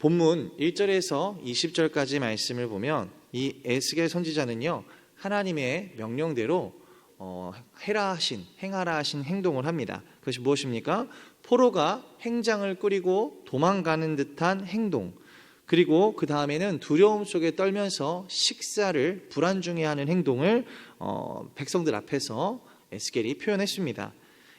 본문 1절에서 20절까지 말씀을 보면 이 에스겔 선지자는요, 하나님의 명령대로 행하라 하신 행동을 합니다. 그것이 무엇입니까? 포로가 행장을 꾸리고 도망가는 듯한 행동, 그리고 그 다음에는 두려움 속에 떨면서 식사를 불안중에 하는 행동을 백성들 앞에서 에스겔이 표현했습니다.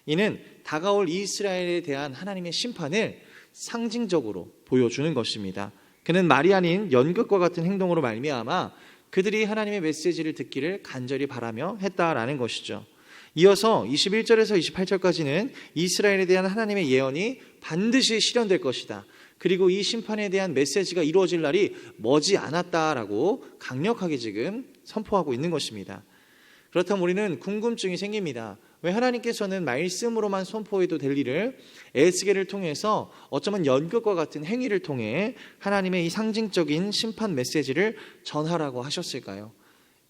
이는 다가올 이스라엘에 대한 하나님의 심판을 상징적으로 보여주는 것입니다. 그는 말이 아닌 연극과 같은 행동으로 말미암아 그들이 하나님의 메시지를 듣기를 간절히 바라며 했다라는 것이죠. 이어서 21절에서 28절까지는 이스라엘에 대한 하나님의 예언이 반드시 실현될 것이다, 그리고 이 심판에 대한 메시지가 이루어질 날이 머지 않았다라고 강력하게 지금 선포하고 있는 것입니다. 그렇다면 우리는 궁금증이 생깁니다. 왜 하나님께서는 말씀으로만 선포해도 될 일을 에스겔을 통해서 어쩌면 연극과 같은 행위를 통해 하나님의 이 상징적인 심판 메시지를 전하라고 하셨을까요?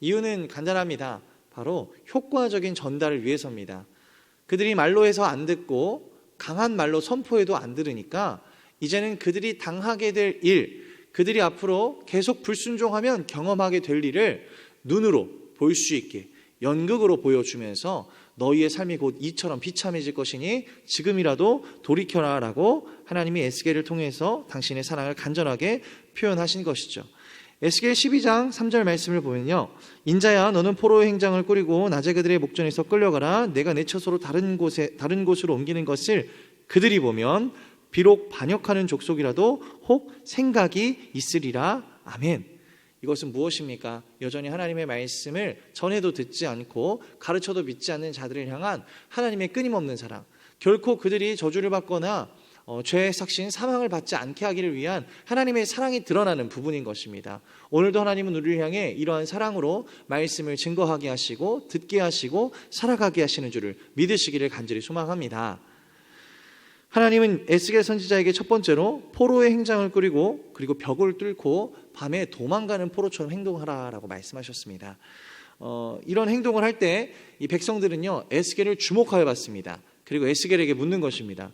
이유는 간단합니다. 바로 효과적인 전달을 위해서입니다. 그들이 말로 해서 안 듣고 강한 말로 선포해도 안 들으니까 이제는 그들이 당하게 될 일, 그들이 앞으로 계속 불순종하면 경험하게 될 일을 눈으로 볼 수 있게 연극으로 보여주면서 너희의 삶이 곧 이처럼 비참해질 것이니 지금이라도 돌이켜라 라고 하나님이 에스겔을 통해서 당신의 사랑을 간절하게 표현하신 것이죠. 에스겔 12장 3절 말씀을 보면요, 인자야 너는 포로의 행장을 꾸리고 낮에 그들의 목전에서 끌려가라. 내가 내 처소로 다른 곳으로 옮기는 것을 그들이 보면 비록 반역하는 족속이라도 혹 생각이 있으리라. 아멘. 이것은 무엇입니까? 여전히 하나님의 말씀을 전해도 듣지 않고 가르쳐도 믿지 않는 자들을 향한 하나님의 끊임없는 사랑, 결코 그들이 저주를 받거나 죄의 삭신 사망을 받지 않게 하기를 위한 하나님의 사랑이 드러나는 부분인 것입니다. 오늘도 하나님은 우리를 향해 이러한 사랑으로 말씀을 증거하게 하시고 듣게 하시고 살아가게 하시는 줄을 믿으시기를 간절히 소망합니다. 하나님은 에스겔 선지자에게 첫 번째로 포로의 행장을 꾸리고 그리고 벽을 뚫고 밤에 도망가는 포로처럼 행동하라라고 말씀하셨습니다. 이런 행동을 할 때 이 백성들은요, 에스겔을 주목하여 봤습니다. 그리고 에스겔에게 묻는 것입니다.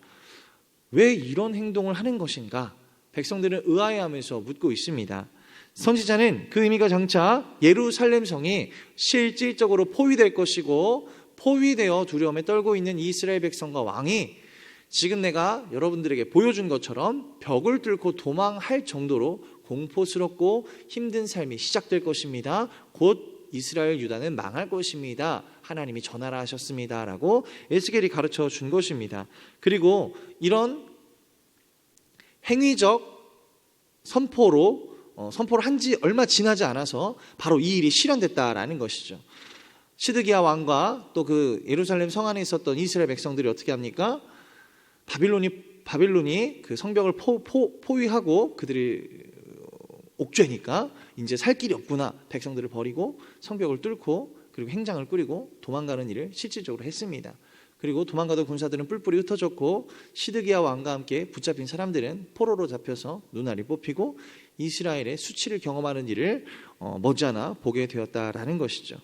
왜 이런 행동을 하는 것인가? 백성들은 의아해하면서 묻고 있습니다. 선지자는 그 의미가 장차 예루살렘 성이 실질적으로 포위될 것이고 포위되어 두려움에 떨고 있는 이스라엘 백성과 왕이 지금 내가 여러분들에게 보여준 것처럼 벽을 뚫고 도망할 정도로 공포스럽고 힘든 삶이 시작될 것입니다. 곧 이스라엘 유다는 망할 것입니다. 하나님이 전하라 하셨습니다 라고 에스겔이 가르쳐 준 것입니다. 그리고 이런 행위적 선포를 한 지 얼마 지나지 않아서 바로 이 일이 실현됐다라는 것이죠. 시드기야 왕과 또 그 예루살렘 성 안에 있었던 이스라엘 백성들이 어떻게 합니까? 바빌론이 그 성벽을 포위하고 그들이 옥죄니까 이제 살 길이 없구나. 백성들을 버리고 성벽을 뚫고 그리고 행장을 꾸리고 도망가는 일을 실질적으로 했습니다. 그리고 도망가던 군사들은 뿔뿔이 흩어졌고 시드기야 왕과 함께 붙잡힌 사람들은 포로로 잡혀서 눈알이 뽑히고 이스라엘의 수치를 경험하는 일을 머지않아 보게 되었다라는 것이죠.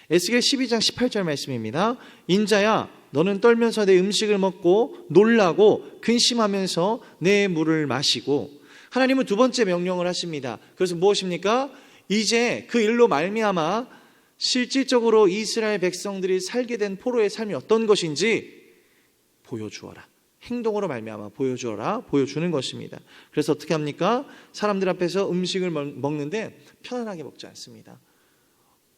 에스겔 12장 18절 말씀입니다. 인자야 너는 떨면서 내 음식을 먹고 놀라고 근심하면서 내 물을 마시고. 하나님은 두 번째 명령을 하십니다. 그래서 무엇입니까? 이제 그 일로 말미암아 실질적으로 이스라엘 백성들이 살게 된 포로의 삶이 어떤 것인지 보여주어라. 행동으로 말미암아 보여주어라. 보여주는 것입니다. 그래서 어떻게 합니까? 사람들 앞에서 음식을 먹는데 편안하게 먹지 않습니다.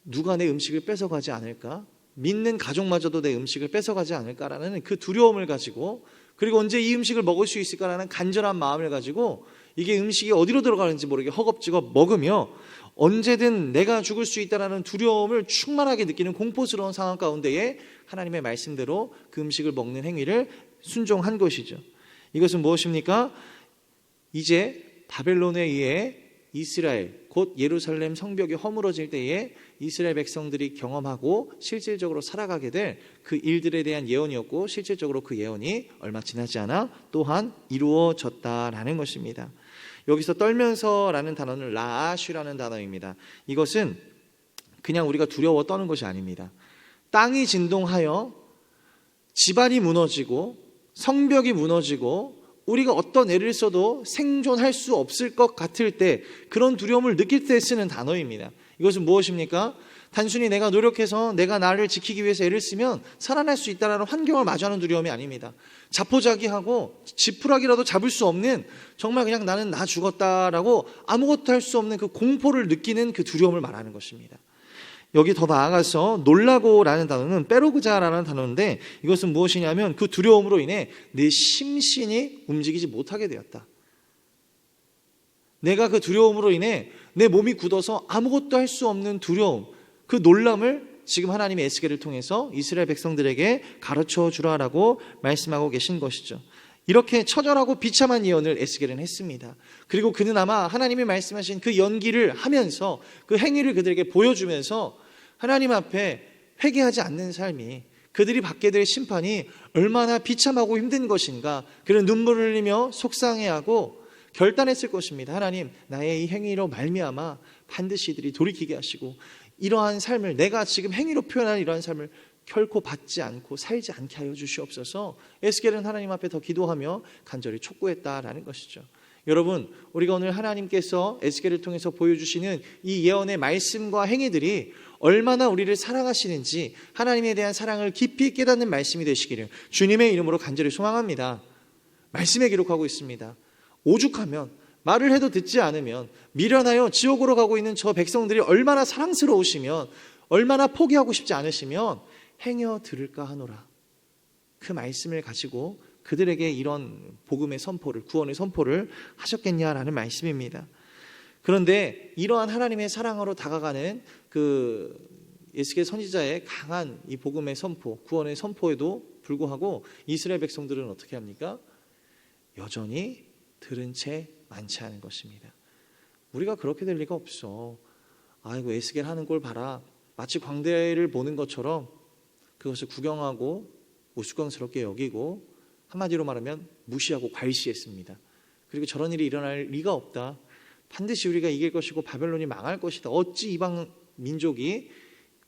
누가 내 음식을 뺏어가지 않을까? 믿는 가족마저도 내 음식을 뺏어가지 않을까라는 그 두려움을 가지고, 그리고 언제 이 음식을 먹을 수 있을까라는 간절한 마음을 가지고 이게 음식이 어디로 들어가는지 모르게 허겁지겁 먹으며 언제든 내가 죽을 수 있다는 두려움을 충만하게 느끼는 공포스러운 상황 가운데에 하나님의 말씀대로 그 음식을 먹는 행위를 순종한 것이죠. 이것은 무엇입니까? 이제 바벨론에 의해 이스라엘 곧 예루살렘 성벽이 허물어질 때에 이스라엘 백성들이 경험하고 실질적으로 살아가게 될 그 일들에 대한 예언이었고, 실질적으로 그 예언이 얼마 지나지 않아 또한 이루어졌다라는 것입니다. 여기서 떨면서라는 단어는 라아슈라는 단어입니다. 이것은 그냥 우리가 두려워 떠는 것이 아닙니다. 땅이 진동하여 지반이 무너지고 성벽이 무너지고 우리가 어떤 애를 써도 생존할 수 없을 것 같을 때, 그런 두려움을 느낄 때 쓰는 단어입니다. 이것은 무엇입니까? 단순히 내가 노력해서 내가 나를 지키기 위해서 애를 쓰면 살아날 수 있다는 환경을 마주하는 두려움이 아닙니다. 자포자기하고 지푸라기라도 잡을 수 없는, 정말 그냥 나는 나 죽었다라고 아무것도 할 수 없는 그 공포를 느끼는 그 두려움을 말하는 것입니다. 여기 더 나아가서 놀라고라는 단어는 빼로그자라는 단어인데, 이것은 무엇이냐면 그 두려움으로 인해 내 심신이 움직이지 못하게 되었다. 내가 그 두려움으로 인해 내 몸이 굳어서 아무것도 할 수 없는 두려움, 그 놀람을 지금 하나님의 에스겔을 통해서 이스라엘 백성들에게 가르쳐 주라라고 말씀하고 계신 것이죠. 이렇게 처절하고 비참한 예언을 에스겔은 했습니다. 그리고 그는 아마 하나님이 말씀하신 그 연기를 하면서 그 행위를 그들에게 보여주면서 하나님 앞에 회개하지 않는 삶이, 그들이 받게 될 심판이 얼마나 비참하고 힘든 것인가, 그런 눈물을 흘리며 속상해하고 결단했을 것입니다. 하나님, 나의 이 행위로 말미암아 반드시 이들이 돌이키게 하시고, 이러한 삶을, 내가 지금 행위로 표현한 이러한 삶을 결코 받지 않고 살지 않게 하여 주시옵소서. 에스겔은 하나님 앞에 더 기도하며 간절히 촉구했다라는 것이죠. 여러분, 우리가 오늘 하나님께서 에스겔을 통해서 보여주시는 이 예언의 말씀과 행위들이 얼마나 우리를 사랑하시는지, 하나님에 대한 사랑을 깊이 깨닫는 말씀이 되시기를 주님의 이름으로 간절히 소망합니다. 말씀에 기록하고 있습니다. 오죽하면, 말을 해도 듣지 않으면, 미련하여 지옥으로 가고 있는 저 백성들이 얼마나 사랑스러우시면, 얼마나 포기하고 싶지 않으시면 행여 들을까 하노라. 그 말씀을 가지고 그들에게 이런 복음의 선포를, 구원의 선포를 하셨겠냐라는 말씀입니다. 그런데 이러한 하나님의 사랑으로 다가가는 그 에스겔 선지자의 강한 이 복음의 선포, 구원의 선포에도 불구하고 이스라엘 백성들은 어떻게 합니까? 여전히 들은 채 많지 않은 것입니다. 우리가 그렇게 될 리가 없어. 아이고, 에스겔 하는 꼴 봐라. 마치 광대를 보는 것처럼 그것을 구경하고 우스꽝스럽게 여기고, 한마디로 말하면 무시하고 괄시했습니다. 그리고 저런 일이 일어날 리가 없다. 반드시 우리가 이길 것이고 바벨론이 망할 것이다. 어찌 이방 민족이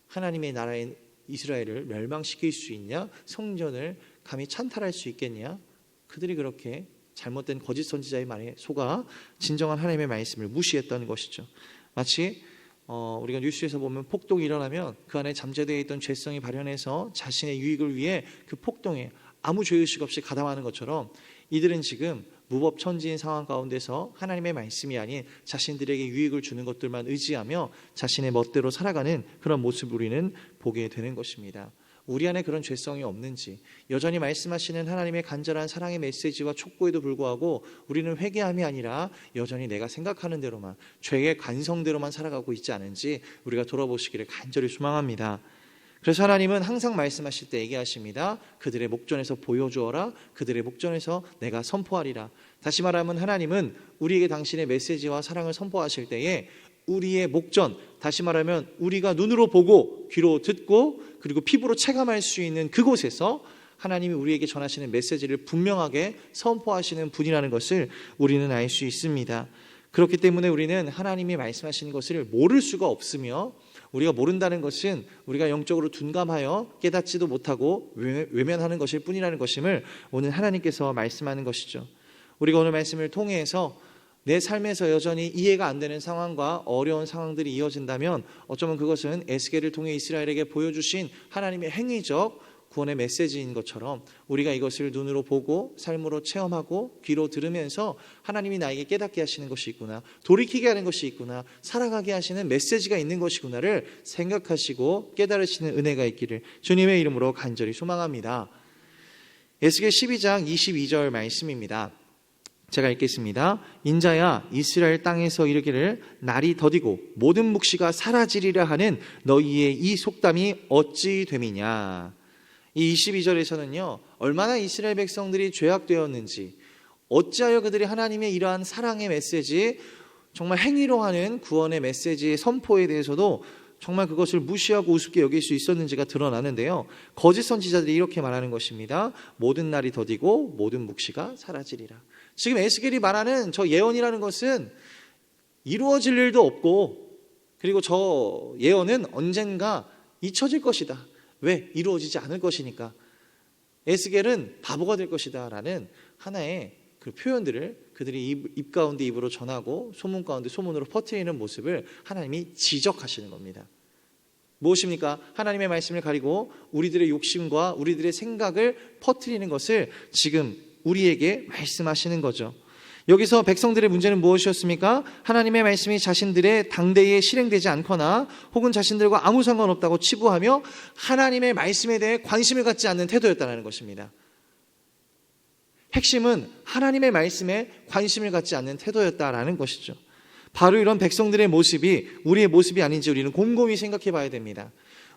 하나님의 나라인 이스라엘을 멸망시킬 수 있냐? 성전을 감히 찬탈할 수 있겠냐? 그들이 그렇게 잘못된 거짓 선지자의 말에 속아 진정한 하나님의 말씀을 무시했던 것이죠. 마치 우리가 뉴스에서 보면 폭동이 일어나면 그 안에 잠재되어 있던 죄성이 발현해서 자신의 유익을 위해 그 폭동에 아무 죄의식 없이 가담하는 것처럼, 이들은 지금 무법천지인 상황 가운데서 하나님의 말씀이 아닌 자신들에게 유익을 주는 것들만 의지하며 자신의 멋대로 살아가는 그런 모습을 우리는 보게 되는 것입니다. 우리 안에 그런 죄성이 없는지, 여전히 말씀하시는 하나님의 간절한 사랑의 메시지와 촉구에도 불구하고 우리는 회개함이 아니라 여전히 내가 생각하는 대로만, 죄의 관성대로만 살아가고 있지 않은지 우리가 돌아보시기를 간절히 소망합니다. 그래서 하나님은 항상 말씀하실 때 얘기하십니다. 그들의 목전에서 보여주어라. 그들의 목전에서 내가 선포하리라. 다시 말하면 하나님은 우리에게 당신의 메시지와 사랑을 선포하실 때에 우리의 목전, 다시 말하면 우리가 눈으로 보고 귀로 듣고 그리고 피부로 체감할 수 있는 그곳에서 하나님이 우리에게 전하시는 메시지를 분명하게 선포하시는 분이라는 것을 우리는 알 수 있습니다. 그렇기 때문에 우리는 하나님이 말씀하시는 것을 모를 수가 없으며, 우리가 모른다는 것은 우리가 영적으로 둔감하여 깨닫지도 못하고 외면하는 것일 뿐이라는 것임을 오늘 하나님께서 말씀하는 것이죠. 우리가 오늘 말씀을 통해서 내 삶에서 여전히 이해가 안 되는 상황과 어려운 상황들이 이어진다면, 어쩌면 그것은 에스겔을 통해 이스라엘에게 보여주신 하나님의 행위적 구원의 메시지인 것처럼 우리가 이것을 눈으로 보고 삶으로 체험하고 귀로 들으면서 하나님이 나에게 깨닫게 하시는 것이 있구나, 돌이키게 하는 것이 있구나, 살아가게 하시는 메시지가 있는 것이구나를 생각하시고 깨달으시는 은혜가 있기를 주님의 이름으로 간절히 소망합니다. 에스겔 12장 22절 말씀입니다. 제가 읽겠습니다. 인자야, 이스라엘 땅에서 이르기를 날이 더디고 모든 묵시가 사라지리라 하는 너희의 이 속담이 어찌 됨이냐. 이 22절에서는요, 얼마나 이스라엘 백성들이 죄악되었는지, 어찌하여 그들이 하나님의 이러한 사랑의 메시지, 정말 행위로 하는 구원의 메시지의 선포에 대해서도 정말 그것을 무시하고 우습게 여길 수 있었는지가 드러나는데요. 거짓 선지자들이 이렇게 말하는 것입니다. 모든 날이 더디고 모든 묵시가 사라지리라. 지금 에스겔이 말하는 저 예언이라는 것은 이루어질 일도 없고, 그리고 저 예언은 언젠가 잊혀질 것이다. 왜? 이루어지지 않을 것이니까. 에스겔은 바보가 될 것이다 라는 하나의 그 표현들을 그들이 입 가운데 입으로 전하고 소문 가운데 소문으로 퍼뜨리는 모습을 하나님이 지적하시는 겁니다. 무엇입니까? 하나님의 말씀을 가리고 우리들의 욕심과 우리들의 생각을 퍼뜨리는 것을 지금 우리에게 말씀하시는 거죠. 여기서 백성들의 문제는 무엇이었습니까? 하나님의 말씀이 자신들의 당대에 실행되지 않거나 혹은 자신들과 아무 상관없다고 치부하며 하나님의 말씀에 대해 관심을 갖지 않는 태도였다는 것입니다. 핵심은 하나님의 말씀에 관심을 갖지 않는 태도였다라는 것이죠. 바로 이런 백성들의 모습이 우리의 모습이 아닌지 우리는 곰곰이 생각해 봐야 됩니다.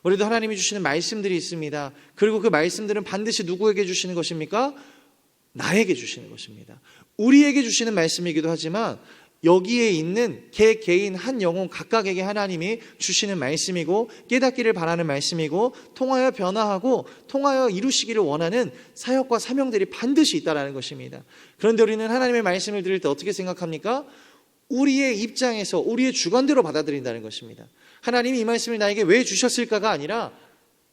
우리도 하나님이 주시는 말씀들이 있습니다. 그리고 그 말씀들은 반드시 누구에게 주시는 것입니까? 나에게 주시는 것입니다. 우리에게 주시는 말씀이기도 하지만 여기에 있는 개인 한 영혼 각각에게 하나님이 주시는 말씀이고 깨닫기를 바라는 말씀이고 통하여 변화하고 통하여 이루시기를 원하는 사역과 사명들이 반드시 있다는 것입니다. 그런데 우리는 하나님의 말씀을 들을 때 어떻게 생각합니까? 우리의 입장에서 우리의 주관대로 받아들인다는 것입니다. 하나님이 이 말씀을 나에게 왜 주셨을까가 아니라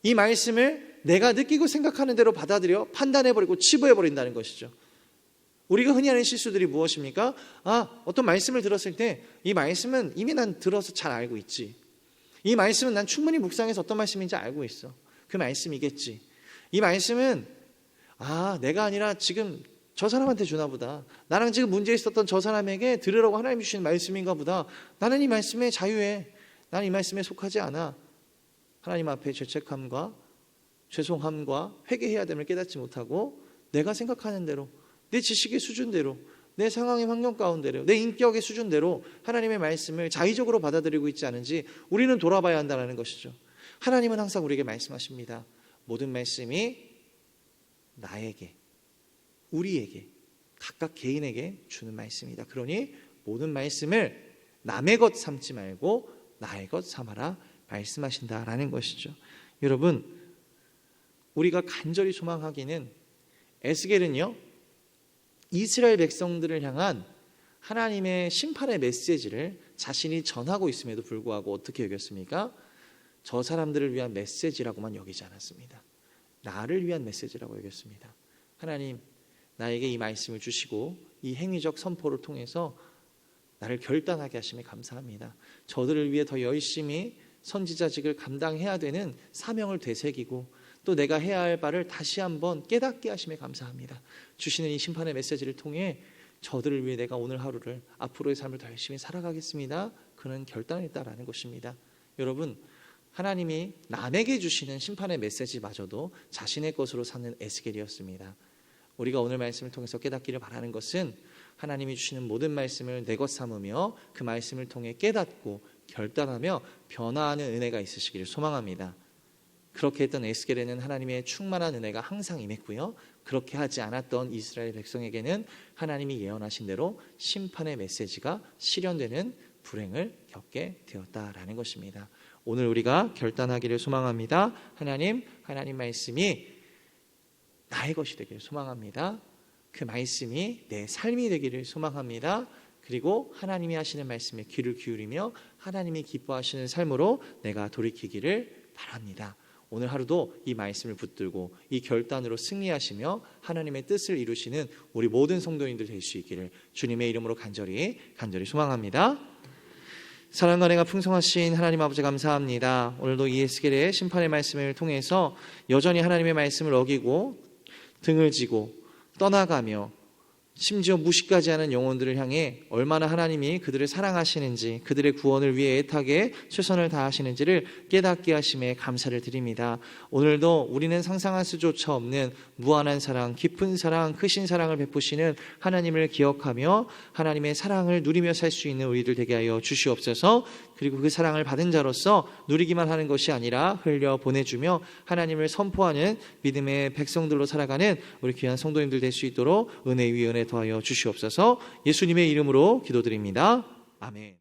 이 말씀을 내가 느끼고 생각하는 대로 받아들여 판단해버리고 치부해버린다는 것이죠. 우리가 흔히 하는 실수들이 무엇입니까? 어떤 말씀을 들었을 때 이 말씀은 이미 난 들어서 잘 알고 있지. 이 말씀은 난 충분히 묵상해서 어떤 말씀인지 알고 있어. 그 말씀이겠지. 이 말씀은 내가 아니라 지금 저 사람한테 주나 보다. 나랑 지금 문제 있었던 저 사람에게 들으라고 하나님 주신 말씀인가 보다. 나는 이 말씀에 자유해. 나는 이 말씀에 속하지 않아. 하나님 앞에 죄책함과 죄송함과 회개해야 됨을 깨닫지 못하고 내가 생각하는 대로 내 지식의 수준대로 내 상황의 환경 가운데로 내 인격의 수준대로 하나님의 말씀을 자의적으로 받아들이고 있지 않은지 우리는 돌아봐야 한다는 것이죠. 하나님은 항상 우리에게 말씀하십니다. 모든 말씀이 나에게, 우리에게, 각각 개인에게 주는 말씀이다. 그러니 모든 말씀을 남의 것 삼지 말고 나의 것 삼아라 말씀하신다라는 것이죠. 여러분, 우리가 간절히 소망하기는 에스겔은요, 이스라엘 백성들을 향한 하나님의 심판의 메시지를 자신이 전하고 있음에도 불구하고 어떻게 여겼습니까? 저 사람들을 위한 메시지라고만 여기지 않았습니다. 나를 위한 메시지라고 여겼습니다. 하나님, 나에게 이 말씀을 주시고 이 행위적 선포를 통해서 나를 결단하게 하심에 감사합니다. 저들을 위해 더 열심히 선지자직을 감당해야 되는 사명을 되새기고 또 내가 해야 할 바를 다시 한번 깨닫게 하심에 감사합니다. 주시는 이 심판의 메시지를 통해 저들을 위해 내가 오늘 하루를 앞으로의 삶을 더 열심히 살아가겠습니다. 그는 결단을 했다라는 것입니다. 여러분, 하나님이 남에게 주시는 심판의 메시지마저도 자신의 것으로 삼는 에스겔이었습니다. 우리가 오늘 말씀을 통해서 깨닫기를 바라는 것은 하나님이 주시는 모든 말씀을 내 것 삼으며 그 말씀을 통해 깨닫고 결단하며 변화하는 은혜가 있으시기를 소망합니다. 그렇게 했던 에스겔에는 하나님의 충만한 은혜가 항상 임했고요. 그렇게 하지 않았던 이스라엘 백성에게는 하나님이 예언하신 대로 심판의 메시지가 실현되는 불행을 겪게 되었다라는 것입니다. 오늘 우리가 결단하기를 소망합니다. 하나님 말씀이 나의 것이 되기를 소망합니다. 그 말씀이 내 삶이 되기를 소망합니다. 그리고 하나님이 하시는 말씀에 귀를 기울이며 하나님이 기뻐하시는 삶으로 내가 돌이키기를 바랍니다. 오늘 하루도 이 말씀을 붙들고 이 결단으로 승리하시며 하나님의 뜻을 이루시는 우리 모든 성도인들 될 수 있기를 주님의 이름으로 간절히 소망합니다. 사랑과 은혜가 풍성하신 하나님 아버지 감사합니다. 오늘도 이 에스겔의 심판의 말씀을 통해서 여전히 하나님의 말씀을 어기고 등을 지고 떠나가며 심지어 무시까지 하는 영혼들을 향해 얼마나 하나님이 그들을 사랑하시는지 그들의 구원을 위해 애타게 최선을 다하시는지를 깨닫게 하심에 감사를 드립니다. 오늘도 우리는 상상할 수조차 없는 무한한 사랑, 깊은 사랑, 크신 사랑을 베푸시는 하나님을 기억하며 하나님의 사랑을 누리며 살 수 있는 우리들 되게 하여 주시옵소서. 그리고 그 사랑을 받은 자로서 누리기만 하는 것이 아니라 흘려 보내주며 하나님을 선포하는 믿음의 백성들로 살아가는 우리 귀한 성도님들 될 수 있도록 은혜 위 은혜 더하여 주시옵소서. 예수님의 이름으로 기도드립니다. 아멘.